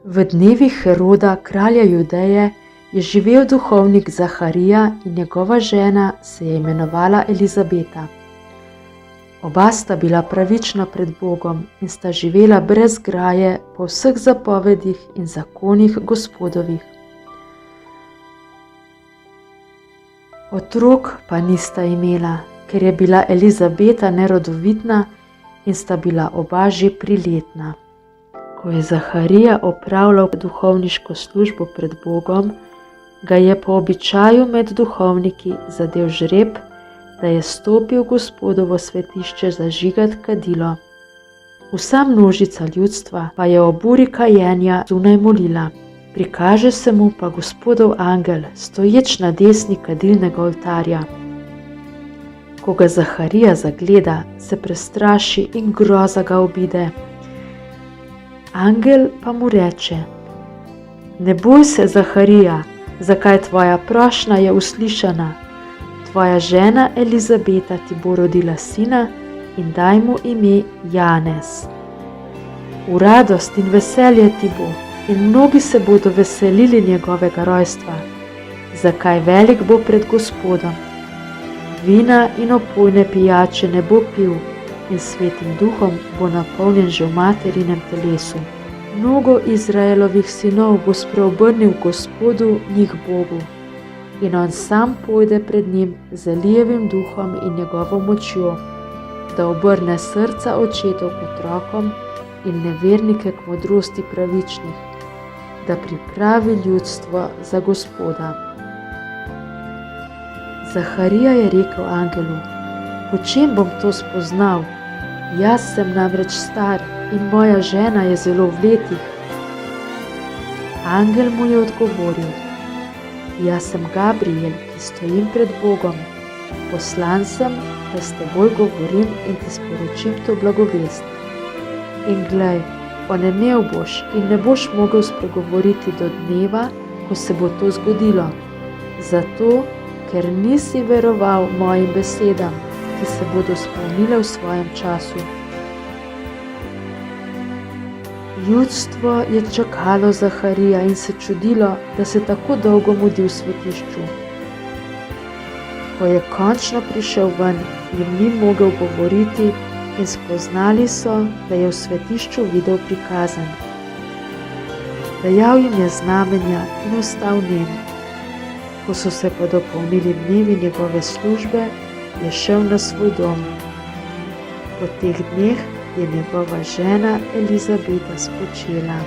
V dnevih Heroda, kralja Judeje, je živel duhovnik Zaharija in njegova žena se je imenovala Elizabeta. Oba sta bila pravična pred Bogom in sta živela brez graje po vseh zapovedih in zakonih Gospodovih. Otrok pa nista imela, ker je bila Elizabeta nerodovitna in sta bila oba že priletna. Ko je Zaharija opravljal duhovniško službo pred Bogom, ga je po običaju med duhovniki zadel žreb, da je stopil Gospodovo svetišče zažigat kadilo. Vsa množica ljudstva pa je ob uri kajenja zunaj molila. Prikaže se mu pa Gospodov angel, stoječ na desni kadilnega oltarja. Ko ga Zaharija zagleda, se prestraši in groza ga obide. Angel pa mu reče: "Ne boj se, Zaharija, zakaj tvoja prošnja je uslišana. Tvoja žena Elizabeta ti bo rodila sina in daj mu ime Janez. V radost in veselje ti bo in mnogi se bodo veselili njegovega rojstva, zakaj velik bo pred Gospodom. Vina in opojne pijače ne bo pil in Svetim Duhom bo napolnjen že v materinem telesu. Mnogo Izraelovih sinov bo spreobrnil Gospodu, njih Bogu, in on sam pojde pred njim z Elijevim duhom in njegovo močjo, da obrne srca očetov k otrokom in nevernike k modrosti pravičnih, da pripravi ljudstvo za Gospoda." Zaharija je rekel angelu: "Po čem bom to spoznal? Jaz sem namreč star in moja žena je zelo v letih." Angel mu je odgovoril: "Jaz sem Gabriel, ki stojim pred Bogom. Poslan sem, da s teboj govorim in ti sporočim to blagovest. In glej, onemel boš in ne boš mogel spregovoriti do dneva, ko se bo to zgodilo, zato ker nisi veroval mojim besedam, ki se bodo izpolnile v svojem času." Ljudstvo je čakalo Zaharija in se čudilo, da se tako dolgo mudi v svetišču. Ko je končno prišel ven, jim ni mogel govoriti in spoznali so, da je v svetišču videl prikazen. Dajal jim je znamenja in ostal nem. Ko so se pa dopolnili dnevi njegove službe, je šel na svoj dom. Po teh dneh je njegova žena Elizabeta spočila.